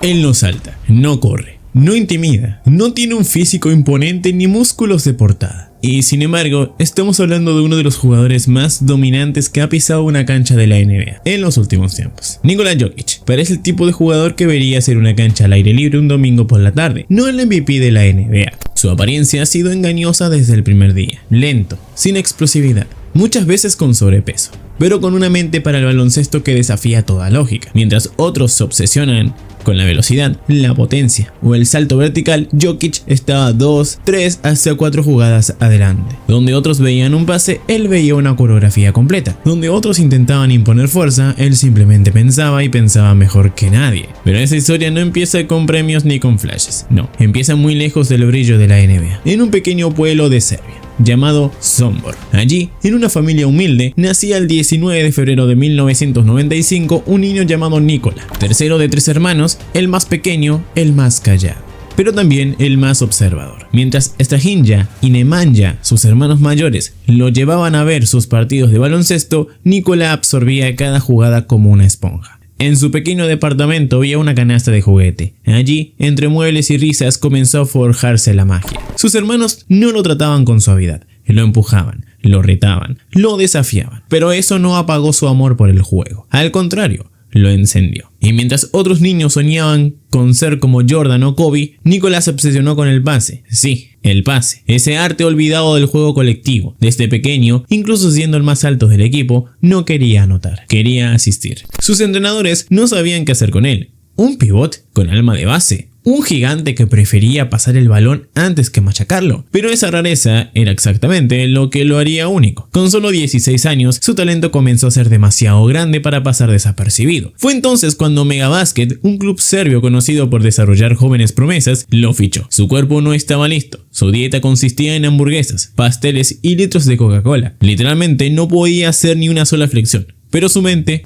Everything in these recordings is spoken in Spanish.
Él no salta, no corre, no intimida, no tiene un físico imponente ni músculos de portada. Y sin embargo, estamos hablando de uno de los jugadores más dominantes que ha pisado una cancha de la NBA en los últimos tiempos. Nikola Jokic parece el tipo de jugador que verías en una cancha al aire libre un domingo por la tarde, no el MVP de la NBA. Su apariencia ha sido engañosa desde el primer día, lento, sin explosividad, muchas veces con sobrepeso, pero con una mente para el baloncesto que desafía toda lógica. Mientras otros se obsesionan con la velocidad, la potencia o el salto vertical, Jokic estaba 2, 3 hasta 4 jugadas adelante. Donde otros veían un pase, él veía una coreografía completa. Donde otros intentaban imponer fuerza, él simplemente pensaba y pensaba mejor que nadie. Pero esa historia no empieza con premios ni con flashes, no, empieza muy lejos del brillo de la NBA, en un pequeño pueblo de Serbia llamado Sombor. Allí, en una familia humilde, nacía el 19 de febrero de 1995 un niño llamado Nikola, tercero de 3 hermanos, el más pequeño, el más callado, pero también el más observador. Mientras Strahinja y Nemanja, sus hermanos mayores, lo llevaban a ver sus partidos de baloncesto, Nikola absorbía cada jugada como una esponja. En su pequeño departamento había una canasta de juguete. Allí, entre muebles y risas, comenzó a forjarse la magia. Sus hermanos no lo trataban con suavidad, lo empujaban, lo retaban, lo desafiaban. Pero eso no apagó su amor por el juego. Al contrario, lo encendió. Y mientras otros niños soñaban con ser como Jordan o Kobe, Nikola se obsesionó con el pase. Sí, el pase, ese arte olvidado del juego colectivo. Desde pequeño, incluso siendo el más alto del equipo, no quería anotar, quería asistir. Sus entrenadores no sabían qué hacer con él. Un pivot con alma de base. Un gigante que prefería pasar el balón antes que machacarlo. Pero esa rareza era exactamente lo que lo haría único. Con solo 16 años, su talento comenzó a ser demasiado grande para pasar desapercibido. Fue entonces cuando Megabasket, un club serbio conocido por desarrollar jóvenes promesas, lo fichó. Su cuerpo no estaba listo. Su dieta consistía en hamburguesas, pasteles y litros de Coca-Cola. Literalmente no podía hacer ni una sola flexión. Pero su mente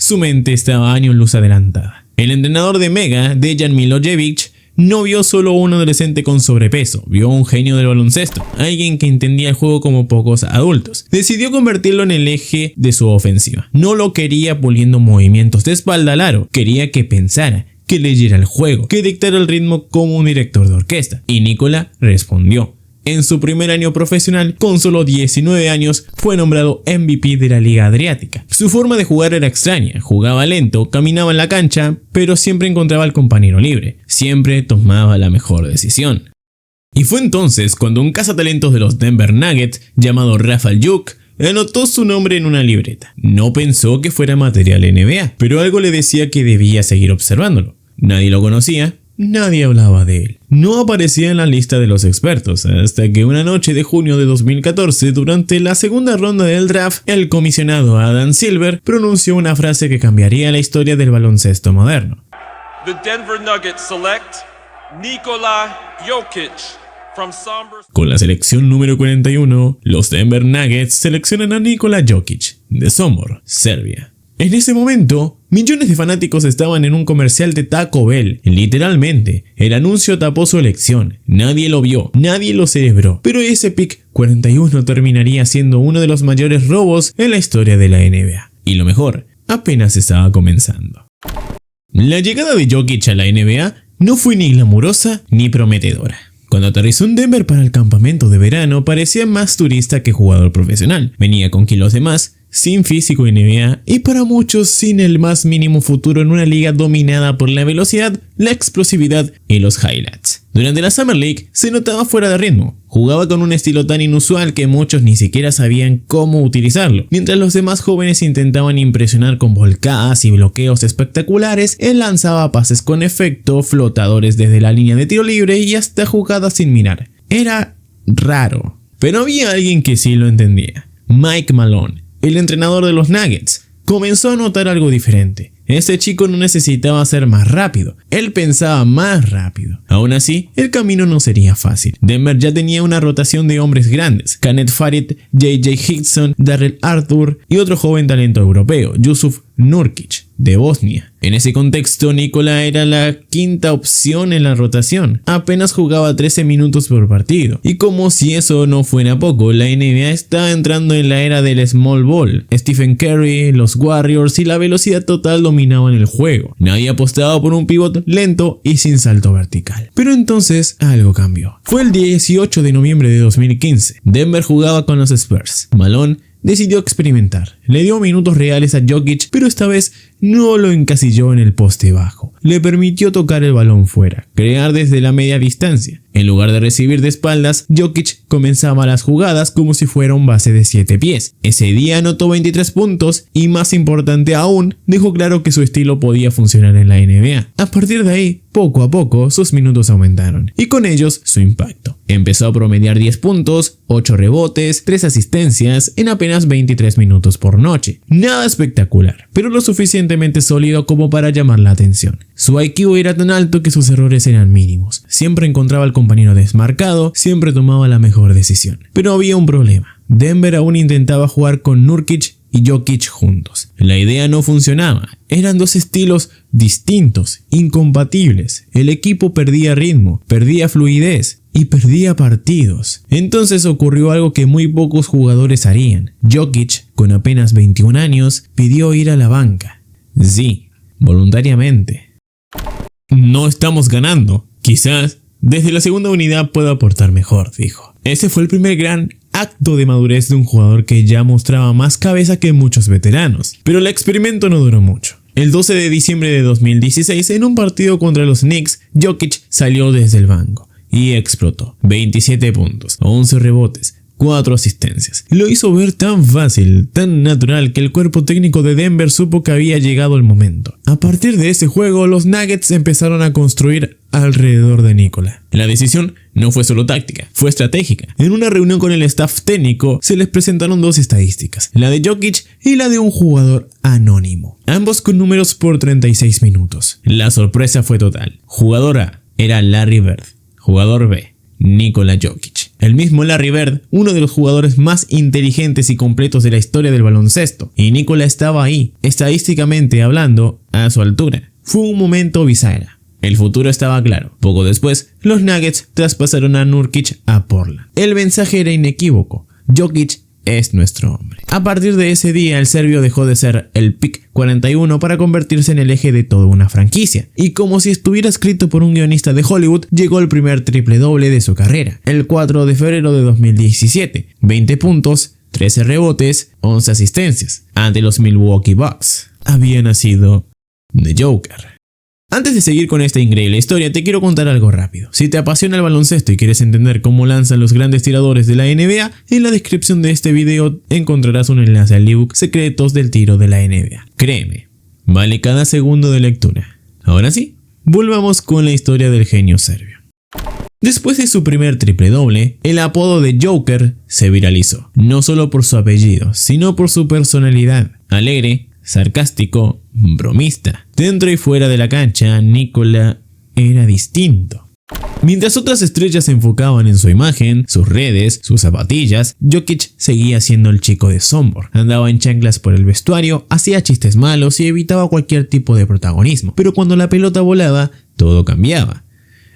estaba años luz adelantada. El entrenador de Mega, Dejan Milojevic, no vio solo a un adolescente con sobrepeso, vio a un genio del baloncesto, alguien que entendía el juego como pocos adultos. Decidió convertirlo en el eje de su ofensiva. No lo quería puliendo movimientos de espalda al aro, quería que pensara, que leyera el juego, que dictara el ritmo como un director de orquesta. Y Nikola respondió. En su primer año profesional, con solo 19 años, fue nombrado MVP de la Liga Adriática. Su forma de jugar era extraña, jugaba lento, caminaba en la cancha, pero siempre encontraba al compañero libre, siempre tomaba la mejor decisión. Y fue entonces cuando un cazatalentos de los Denver Nuggets, llamado Rafael Juk, anotó su nombre en una libreta. No pensó que fuera material NBA, pero algo le decía que debía seguir observándolo. Nadie lo conocía. Nadie hablaba de él. No aparecía en la lista de los expertos, hasta que una noche de junio de 2014, durante la segunda ronda del draft, el comisionado Adam Silver pronunció una frase que cambiaría la historia del baloncesto moderno. The Denver Nuggets select Nikola Jokic from Sombor. Con la selección número 41, los Denver Nuggets seleccionan a Nikola Jokic, de Sombor, Serbia. En ese momento, millones de fanáticos estaban en un comercial de Taco Bell. Literalmente, el anuncio tapó su elección. Nadie lo vio, nadie lo celebró. Pero ese pick 41 terminaría siendo uno de los mayores robos en la historia de la NBA. Y lo mejor, apenas estaba comenzando. La llegada de Jokic a la NBA no fue ni glamurosa ni prometedora. Cuando aterrizó en Denver para el campamento de verano, parecía más turista que jugador profesional. Venía con kilos de más, sin físico NBA y para muchos sin el más mínimo futuro en una liga dominada por la velocidad, la explosividad y los highlights. Durante la Summer League se notaba fuera de ritmo, jugaba con un estilo tan inusual que muchos ni siquiera sabían cómo utilizarlo. Mientras los demás jóvenes intentaban impresionar con volcadas y bloqueos espectaculares, él lanzaba pases con efecto, flotadores desde la línea de tiro libre y hasta jugadas sin mirar. Era raro, pero había alguien que sí lo entendía. Mike Malone, el entrenador de los Nuggets, comenzó a notar algo diferente. Ese chico no necesitaba ser más rápido, él pensaba más rápido. Aún así, el camino no sería fácil. Denver ya tenía una rotación de hombres grandes: Kenneth Farid, J.J. Hickson, Darrell Arthur y otro joven talento europeo, Jusuf Nurkic, de Bosnia. En ese contexto, Nikola era la quinta opción en la rotación. Apenas jugaba 13 minutos por partido. Y como si eso no fuera poco, la NBA está entrando en la era del small ball. Stephen Curry, los Warriors y la velocidad total dominaron dominaban el juego. Nadie apostaba por un pivot lento y sin salto vertical. Pero entonces algo cambió. Fue el 18 de noviembre de 2015. Denver jugaba con los Spurs. Malone decidió experimentar. Le dio minutos reales a Jokic, pero esta vez no lo encasilló en el poste bajo. Le permitió tocar el balón fuera, crear desde la media distancia. En lugar de recibir de espaldas, Jokic comenzaba las jugadas como si fuera un base de 7 pies. Ese día anotó 23 puntos y, más importante aún, dejó claro que su estilo podía funcionar en la NBA. A partir de ahí, poco a poco, sus minutos aumentaron y con ellos su impacto. Empezó a promediar 10 puntos, 8 rebotes, 3 asistencias en apenas 23 minutos por noche. Nada espectacular, pero lo suficientemente sólido como para llamar la atención. Su IQ era tan alto que sus errores eran mínimos. Siempre encontraba al compañero desmarcado, siempre tomaba la mejor decisión. Pero había un problema. Denver aún intentaba jugar con Nurkic y Jokic juntos. La idea no funcionaba. Eran dos estilos distintos, incompatibles. El equipo perdía ritmo, perdía fluidez y perdía partidos. Entonces ocurrió algo que muy pocos jugadores harían. Jokic, con apenas 21 años, pidió ir a la banca. Sí, voluntariamente. No estamos ganando. Quizás desde la segunda unidad pueda aportar mejor, dijo. Ese fue el primer gran acto de madurez de un jugador que ya mostraba más cabeza que muchos veteranos. Pero el experimento no duró mucho. El 12 de diciembre de 2016, en un partido contra los Knicks, Jokic salió desde el banco y explotó. 27 puntos, 11 rebotes, 4 asistencias. Lo hizo ver tan fácil, tan natural, que el cuerpo técnico de Denver supo que había llegado el momento. A partir de ese juego, los Nuggets empezaron a construir alrededor de Nikola. La decisión no fue solo táctica, fue estratégica. En una reunión con el staff técnico se les presentaron dos estadísticas, la de Jokic y la de un jugador anónimo, ambos con números por 36 minutos. La sorpresa fue total. Jugador A era Larry Bird, jugador B, Nikola Jokic. El mismo Larry Bird, uno de los jugadores más inteligentes y completos de la historia del baloncesto, y Nikola estaba ahí, estadísticamente hablando, a su altura. Fue un momento bisagra. El futuro estaba claro. Poco después, los Nuggets traspasaron a Nurkic a Portland. El mensaje era inequívoco: Jokic es nuestro hombre. A partir de ese día, el serbio dejó de ser el pick 41 para convertirse en el eje de toda una franquicia. Y como si estuviera escrito por un guionista de Hollywood, llegó el primer triple doble de su carrera, el 4 de febrero de 2017. 20 puntos, 13 rebotes, 11 asistencias. Ante los Milwaukee Bucks. Había nacido The Joker. Antes de seguir con esta increíble historia, te quiero contar algo rápido. Si te apasiona el baloncesto y quieres entender cómo lanzan los grandes tiradores de la NBA, en la descripción de este video encontrarás un enlace al ebook Secretos del Tiro de la NBA. Créeme, vale cada segundo de lectura. Ahora sí, volvamos con la historia del genio serbio. Después de su primer triple doble, el apodo de Joker se viralizó, no solo por su apellido, sino por su personalidad. Alegre, sarcástico, bromista. Dentro y fuera de la cancha, Nikola era distinto. Mientras otras estrellas se enfocaban en su imagen, sus redes, sus zapatillas, Jokic seguía siendo el chico de Sombor. Andaba en chanclas por el vestuario, hacía chistes malos y evitaba cualquier tipo de protagonismo. Pero cuando la pelota volaba, todo cambiaba.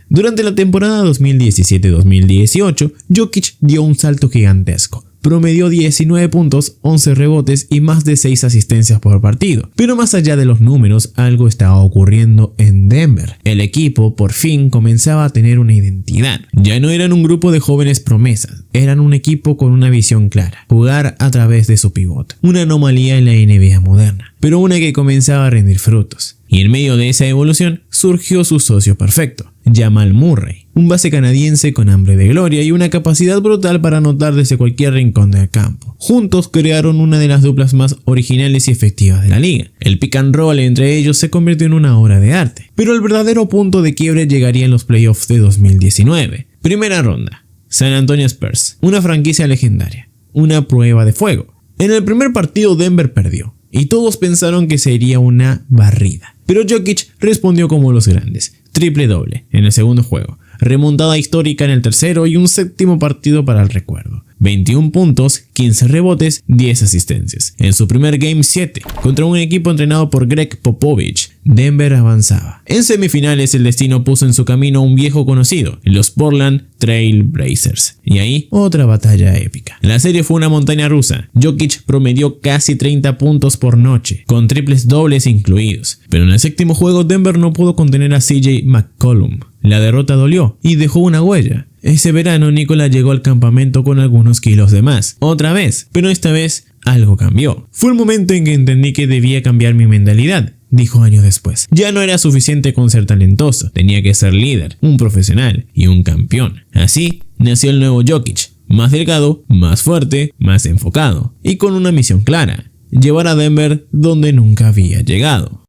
Durante la temporada 2017-2018, Jokic dio un salto gigantesco. Promedió 19 puntos, 11 rebotes y más de 6 asistencias por partido. Pero más allá de los números, algo estaba ocurriendo en Denver. El equipo por fin comenzaba a tener una identidad. Ya no eran un grupo de jóvenes promesas, eran un equipo con una visión clara: jugar a través de su pivot. Una anomalía en la NBA moderna, pero una que comenzaba a rendir frutos. Y en medio de esa evolución surgió su socio perfecto, Jamal Murray, un base canadiense con hambre de gloria y una capacidad brutal para anotar desde cualquier rincón del campo. Juntos crearon una de las duplas más originales y efectivas de la liga. El pick and roll entre ellos se convirtió en una obra de arte. Pero el verdadero punto de quiebre llegaría en los playoffs de 2019. Primera ronda, San Antonio Spurs, una franquicia legendaria, una prueba de fuego. En el primer partido Denver perdió, y todos pensaron que sería una barrida. Pero Jokic respondió como los grandes: triple doble en el segundo juego. remontada histórica en el tercero y un séptimo partido para el recuerdo. 21 puntos, 15 rebotes, 10 asistencias. En su primer Game 7, contra un equipo entrenado por Greg Popovich, Denver avanzaba. En semifinales el destino puso en su camino a un viejo conocido, los Portland Trail Blazers. Y ahí, otra batalla épica. La serie fue una montaña rusa. Jokic promedió casi 30 puntos por noche, con triples dobles incluidos. Pero en el séptimo juego Denver no pudo contener a CJ McCollum. La derrota dolió y dejó una huella. Ese verano Nikola llegó al campamento con algunos kilos de más, otra vez, pero esta vez algo cambió. Fue el momento en que entendí que debía cambiar mi mentalidad, dijo años después. Ya no era suficiente con ser talentoso, tenía que ser líder, un profesional y un campeón. Así nació el nuevo Jokic, más delgado, más fuerte, más enfocado y con una misión clara: llevar a Denver donde nunca había llegado.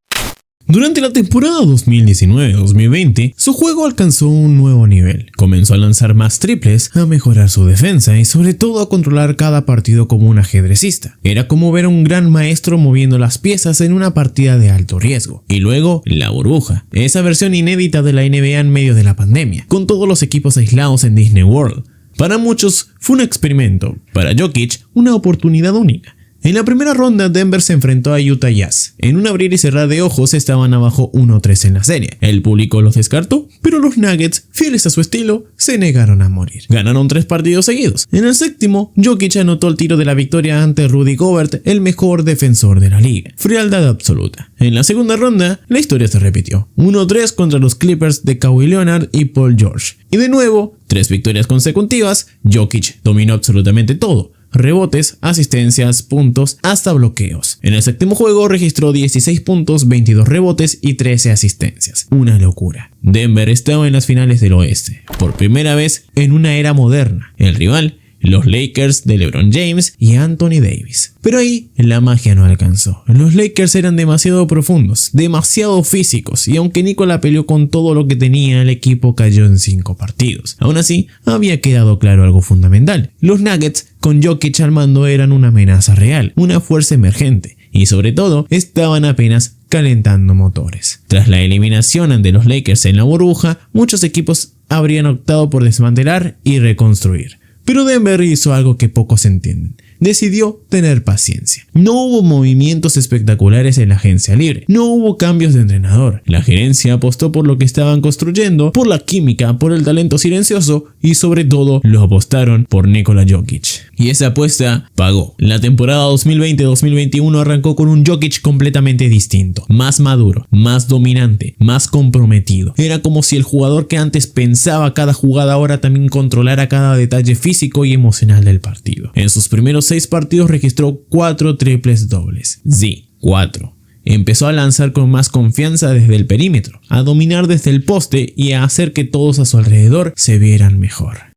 Durante la temporada 2019-2020, su juego alcanzó un nuevo nivel. Comenzó a lanzar más triples, a mejorar su defensa y sobre todo a controlar cada partido como un ajedrecista. Era como ver a un gran maestro moviendo las piezas en una partida de alto riesgo. Y luego, la burbuja, esa versión inédita de la NBA en medio de la pandemia, con todos los equipos aislados en Disney World. Para muchos fue un experimento, para Jokic una oportunidad única. En la primera ronda, Denver se enfrentó a Utah Jazz. En un abrir y cerrar de ojos estaban abajo 1-3 en la serie. El público los descartó, pero los Nuggets, fieles a su estilo, se negaron a morir. Ganaron 3 partidos seguidos. En el séptimo, Jokic anotó el tiro de la victoria ante Rudy Gobert, el mejor defensor de la liga. Frialdad absoluta. En la segunda ronda, la historia se repitió. 1-3 contra los Clippers de Kawhi Leonard y Paul George. Y de nuevo, 3 victorias consecutivas, Jokic dominó absolutamente todo. Rebotes, asistencias, puntos, hasta bloqueos. En el séptimo juego registró 16 puntos, 22 rebotes y 13 asistencias. Una locura. Denver estaba en las finales del oeste, por primera vez en una era moderna. El rival, los Lakers de LeBron James y Anthony Davis. Pero ahí la magia no alcanzó. Los Lakers eran demasiado profundos, demasiado físicos, y aunque Nikola peleó con todo lo que tenía, el equipo cayó en 5 partidos. Aún así, había quedado claro algo fundamental. Los Nuggets, con Jokic al mando, eran una amenaza real, una fuerza emergente, y sobre todo, estaban apenas calentando motores. Tras la eliminación ante los Lakers en la burbuja, muchos equipos habrían optado por desmantelar y reconstruir. Pero Denver hizo algo que pocos entienden. Decidió tener paciencia. No hubo movimientos espectaculares en la agencia libre. No hubo cambios de entrenador. La gerencia apostó por lo que estaban construyendo, por la química, por el talento silencioso y sobre todo lo apostaron por Nikola Jokic. Y esa apuesta pagó. La temporada 2020-2021 arrancó con un Jokic completamente distinto. Más maduro, más dominante, más comprometido. Era como si el jugador que antes pensaba cada jugada ahora también controlara cada detalle físico y emocional del partido. En sus primeros 6 partidos registró 4 triples dobles. Sí, 4. Empezó a lanzar con más confianza desde el perímetro, a dominar desde el poste y a hacer que todos a su alrededor se vieran mejor.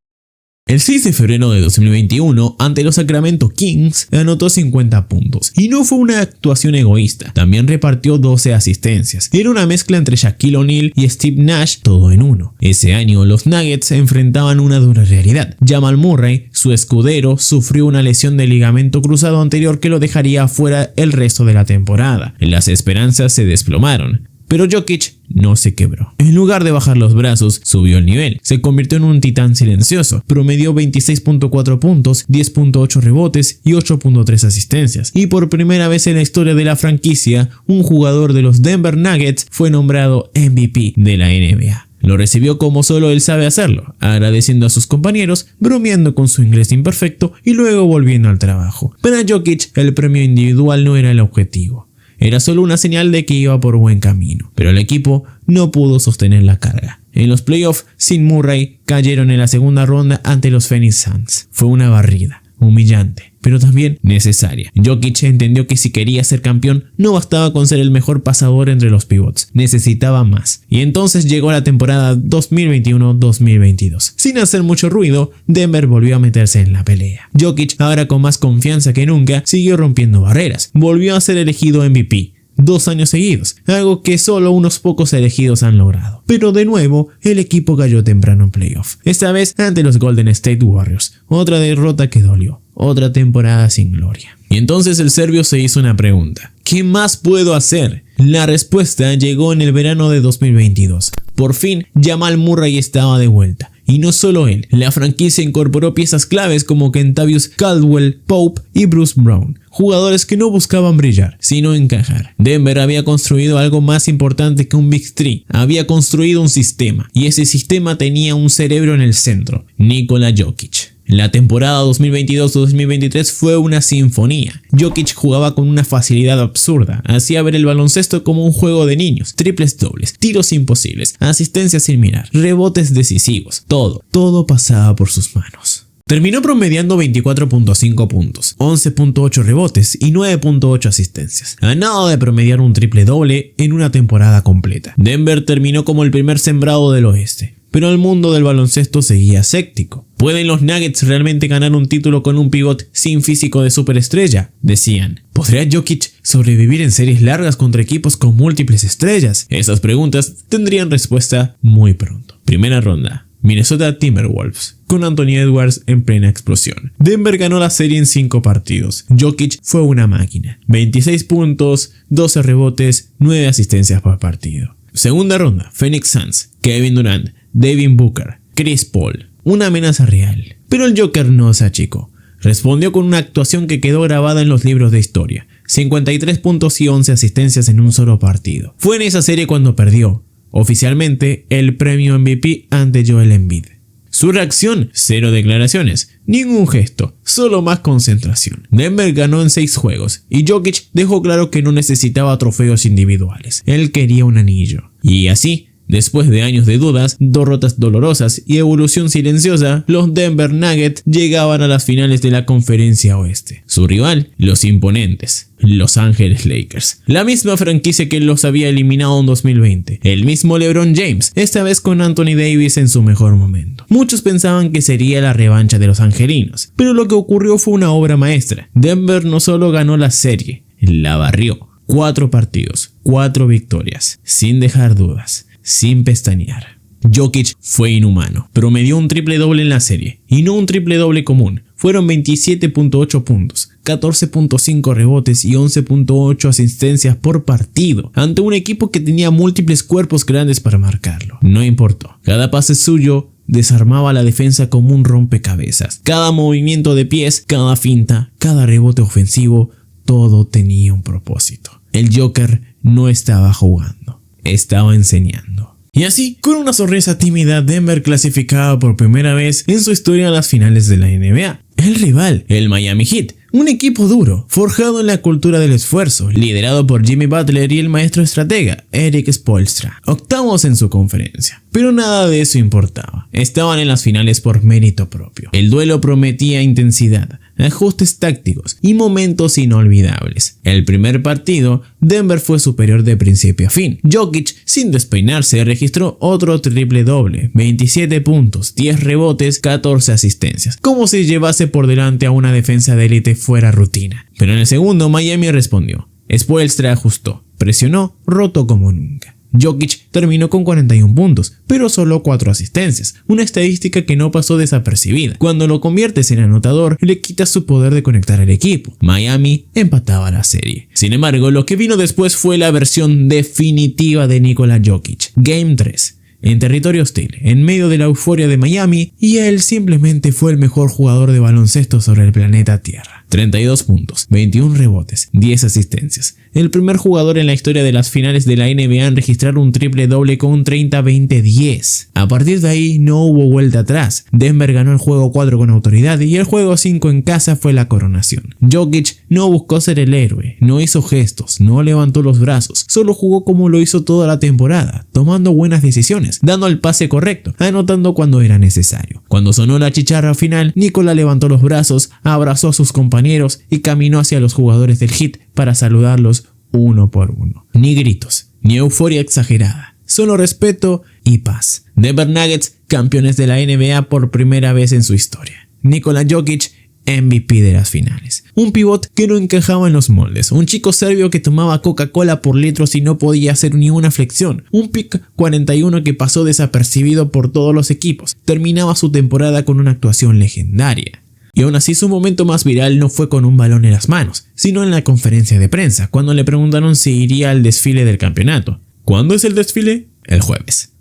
El 6 de febrero de 2021, ante los Sacramento Kings, anotó 50 puntos. Y no fue una actuación egoísta, también repartió 12 asistencias. Era una mezcla entre Shaquille O'Neal y Steve Nash, todo en uno. Ese año, los Nuggets enfrentaban una dura realidad. Jamal Murray, su escudero, sufrió una lesión de ligamento cruzado anterior que lo dejaría fuera el resto de la temporada. Las esperanzas se desplomaron. Pero Jokic no se quebró. En lugar de bajar los brazos, subió el nivel. Se convirtió en un titán silencioso. Promedió 26.4 puntos, 10.8 rebotes y 8.3 asistencias. Y por primera vez en la historia de la franquicia, un jugador de los Denver Nuggets fue nombrado MVP de la NBA. Lo recibió como solo él sabe hacerlo, agradeciendo a sus compañeros, bromeando con su inglés imperfecto y luego volviendo al trabajo. Para Jokic, el premio individual no era el objetivo. Era solo una señal de que iba por buen camino, pero el equipo no pudo sostener la carga. En los playoffs, sin Murray, cayeron en la segunda ronda ante los Phoenix Suns. Fue una barrida, humillante, pero también necesaria. Jokic entendió que si quería ser campeón, no bastaba con ser el mejor pasador entre los pivots, necesitaba más. Y entonces llegó la temporada 2021-2022. Sin hacer mucho ruido, Denver volvió a meterse en la pelea. Jokic, ahora con más confianza que nunca, siguió rompiendo barreras. Volvió a ser elegido MVP. 2 años seguidos, algo que solo unos pocos elegidos han logrado. Pero de nuevo, el equipo cayó temprano en playoff, esta vez ante los Golden State Warriors. Otra derrota que dolió, otra temporada sin gloria. Y entonces el serbio se hizo una pregunta: ¿qué más puedo hacer? La respuesta llegó en el verano de 2022. Por fin, Jamal Murray estaba de vuelta. Y no solo él, la franquicia incorporó piezas claves como Kentavious Caldwell Pope y Bruce Brown, jugadores que no buscaban brillar, sino encajar. Denver había construido algo más importante que un Big Three, había construido un sistema, y ese sistema tenía un cerebro en el centro, Nikola Jokic. La temporada 2022-2023 fue una sinfonía. Jokic jugaba con una facilidad absurda, hacía ver el baloncesto como un juego de niños, triples dobles, tiros imposibles, asistencias sin mirar, rebotes decisivos, todo pasaba por sus manos. Terminó promediando 24.5 puntos, 11.8 rebotes y 9.8 asistencias, a nada de promediar un triple doble en una temporada completa. Denver terminó como el primer sembrado del oeste, pero el mundo del baloncesto seguía escéptico. ¿Pueden los Nuggets realmente ganar un título con un pivot sin físico de superestrella? Decían. ¿Podría Jokic sobrevivir en series largas contra equipos con múltiples estrellas? Esas preguntas tendrían respuesta muy pronto. Primera ronda. Minnesota Timberwolves, con Anthony Edwards en plena explosión. Denver ganó la serie en 5 partidos. Jokic fue una máquina. 26 puntos, 12 rebotes, 9 asistencias por partido. Segunda ronda. Phoenix Suns, Kevin Durant, Devin Booker, Chris Paul. Una amenaza real. Pero el Joker no se achicó. Respondió con una actuación que quedó grabada en los libros de historia. 53 puntos y 11 asistencias en un solo partido. Fue en esa serie cuando perdió, oficialmente, el premio MVP ante Joel Embiid. Su reacción, 0 declaraciones, ningún gesto, solo más concentración. Denver ganó en 6 juegos y Jokic dejó claro que no necesitaba trofeos individuales. Él quería un anillo. Y así, después de años de dudas, derrotas dolorosas y evolución silenciosa, los Denver Nuggets llegaban a las finales de la Conferencia Oeste. Su rival, los imponentes Los Ángeles Lakers, la misma franquicia que los había eliminado en 2020, el mismo LeBron James, esta vez con Anthony Davis en su mejor momento. Muchos pensaban que sería la revancha de los angelinos, pero lo que ocurrió fue una obra maestra. Denver no solo ganó la serie, la barrió. 4 partidos, 4 victorias, sin dejar dudas, sin pestañear. Jokic fue inhumano, promedió un triple doble en la serie, y no un triple doble común. Fueron 27.8 puntos, 14.5 rebotes y 11.8 asistencias por partido, ante un equipo que tenía múltiples cuerpos grandes para marcarlo. No importó, cada pase suyo desarmaba la defensa como un rompecabezas. Cada movimiento de pies, cada finta, cada rebote ofensivo, todo tenía un propósito. El Joker no estaba jugando, estaba enseñando. Y así, con una sonrisa tímida, Denver clasificaba por primera vez en su historia a las finales de la NBA. El rival, el Miami Heat, un equipo duro, forjado en la cultura del esfuerzo, liderado por Jimmy Butler y el maestro estratega, Erik Spoelstra, octavos en su conferencia. Pero nada de eso importaba, estaban en las finales por mérito propio. El duelo prometía intensidad, ajustes tácticos y momentos inolvidables. El primer partido, Denver fue superior de principio a fin. Jokic, sin despeinarse, registró otro triple doble, 27 puntos, 10 rebotes, 14 asistencias, como si llevase por delante a una defensa de élite fuera rutina. Pero en el segundo, Miami respondió. Spoelstra ajustó, presionó, rotó como nunca. Jokic terminó con 41 puntos, pero solo 4 asistencias, una estadística que no pasó desapercibida. Cuando lo conviertes en anotador, le quitas su poder de conectar al equipo. Miami empataba la serie. Sin embargo, lo que vino después fue la versión definitiva de Nikola Jokic. Game 3. En territorio hostil, en medio de la euforia de Miami, y él simplemente fue el mejor jugador de baloncesto sobre el planeta Tierra. 32 puntos, 21 rebotes, 10 asistencias. El primer jugador en la historia de las finales de la NBA en registrar un triple doble con un 30-20-10. A partir de ahí no hubo vuelta atrás. Denver ganó el juego 4 con autoridad y el juego 5 en casa fue la coronación. Jokic no buscó ser el héroe, no hizo gestos, no levantó los brazos, solo jugó como lo hizo toda la temporada, tomando buenas decisiones, dando el pase correcto, anotando cuando era necesario. Cuando sonó la chicharra final, Nikola levantó los brazos, abrazó a sus compañeros y caminó hacia los jugadores del Heat para saludarlos uno por uno. Ni gritos, ni euforia exagerada, solo respeto y paz. Denver Nuggets, campeones de la NBA por primera vez en su historia. Nikola Jokic, MVP de las finales. Un pivot que no encajaba en los moldes. Un chico serbio que tomaba Coca-Cola por litros y no podía hacer ni una flexión. Un pick 41 que pasó desapercibido por todos los equipos. Terminaba su temporada con una actuación legendaria. Y aún así su momento más viral no fue con un balón en las manos, sino en la conferencia de prensa, cuando le preguntaron si iría al desfile del campeonato. ¿Cuándo es el desfile? El jueves.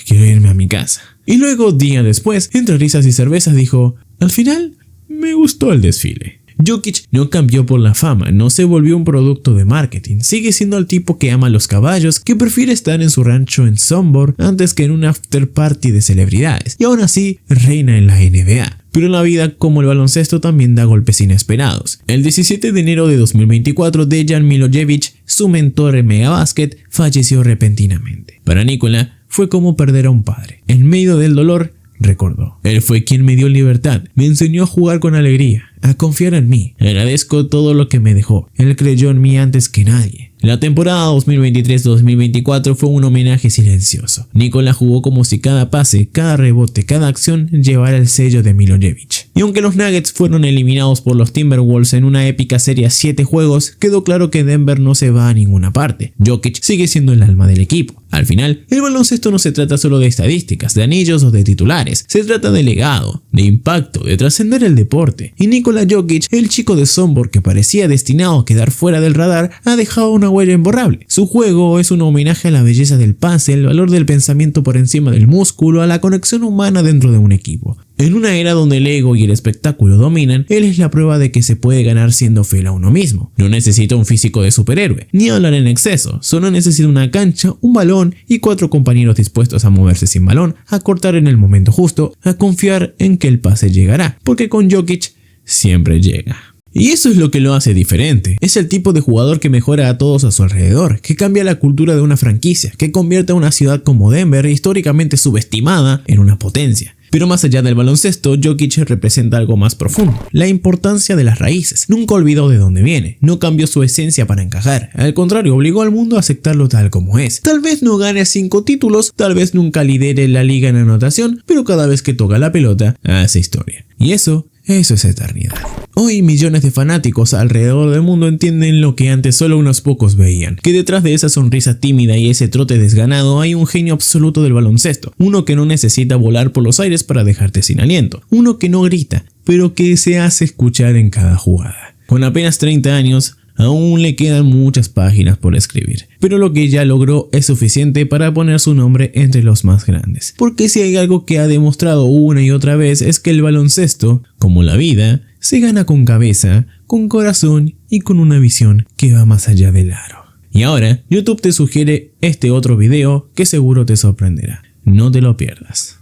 Quiero irme a mi casa. Y luego, día después, entre risas y cervezas dijo, al final, me gustó el desfile. Jokic no cambió por la fama, no se volvió un producto de marketing, sigue siendo el tipo que ama los caballos, que prefiere estar en su rancho en Sombor antes que en un after party de celebridades, y aún así reina en la NBA. Pero la vida, como el baloncesto, también da golpes inesperados. El 17 de enero de 2024, Dejan Milojevic, su mentor en Megabasket, falleció repentinamente. Para Nikola fue como perder a un padre. En medio del dolor, recordó: él fue quien me dio libertad, me enseñó a jugar con alegría, a confiar en mí. Agradezco todo lo que me dejó. Él creyó en mí antes que nadie. La temporada 2023-2024 fue un homenaje silencioso. Nikola jugó como si cada pase, cada rebote, cada acción llevara el sello de Milojevic. Y aunque los Nuggets fueron eliminados por los Timberwolves en una épica serie a 7 juegos, quedó claro que Denver no se va a ninguna parte. Jokic sigue siendo el alma del equipo. Al final, el baloncesto no se trata solo de estadísticas, de anillos o de titulares. Se trata de legado, de impacto, de trascender el deporte. Y Nikola Jokic, el chico de Sombor que parecía destinado a quedar fuera del radar, ha dejado una huella imborrable. Su juego es un homenaje a la belleza del pase, el valor del pensamiento por encima del músculo, a la conexión humana dentro de un equipo. En una era donde el ego y el espectáculo dominan, él es la prueba de que se puede ganar siendo fiel a uno mismo. No necesita un físico de superhéroe, ni hablar en exceso, solo necesita una cancha, un balón y 4 compañeros dispuestos a moverse sin balón, a cortar en el momento justo, a confiar en que el pase llegará, porque con Jokic siempre llega. Y eso es lo que lo hace diferente. Es el tipo de jugador que mejora a todos a su alrededor, que cambia la cultura de una franquicia, que convierte a una ciudad como Denver, históricamente subestimada, en una potencia. Pero más allá del baloncesto, Jokic representa algo más profundo: la importancia de las raíces. Nunca olvidó de dónde viene, no cambió su esencia para encajar, al contrario, obligó al mundo a aceptarlo tal como es. Tal vez no gane 5 títulos, tal vez nunca lidere la liga en anotación, pero cada vez que toca la pelota, hace historia. Y eso es eternidad. Hoy millones de fanáticos alrededor del mundo entienden lo que antes solo unos pocos veían, que detrás de esa sonrisa tímida y ese trote desganado hay un genio absoluto del baloncesto, uno que no necesita volar por los aires para dejarte sin aliento, uno que no grita, pero que se hace escuchar en cada jugada. Con apenas 30 años, aún le quedan muchas páginas por escribir, pero lo que ya logró es suficiente para poner su nombre entre los más grandes. Porque si hay algo que ha demostrado una y otra vez es que el baloncesto, como la vida, se gana con cabeza, con corazón y con una visión que va más allá del aro. Y ahora, YouTube te sugiere este otro video que seguro te sorprenderá. No te lo pierdas.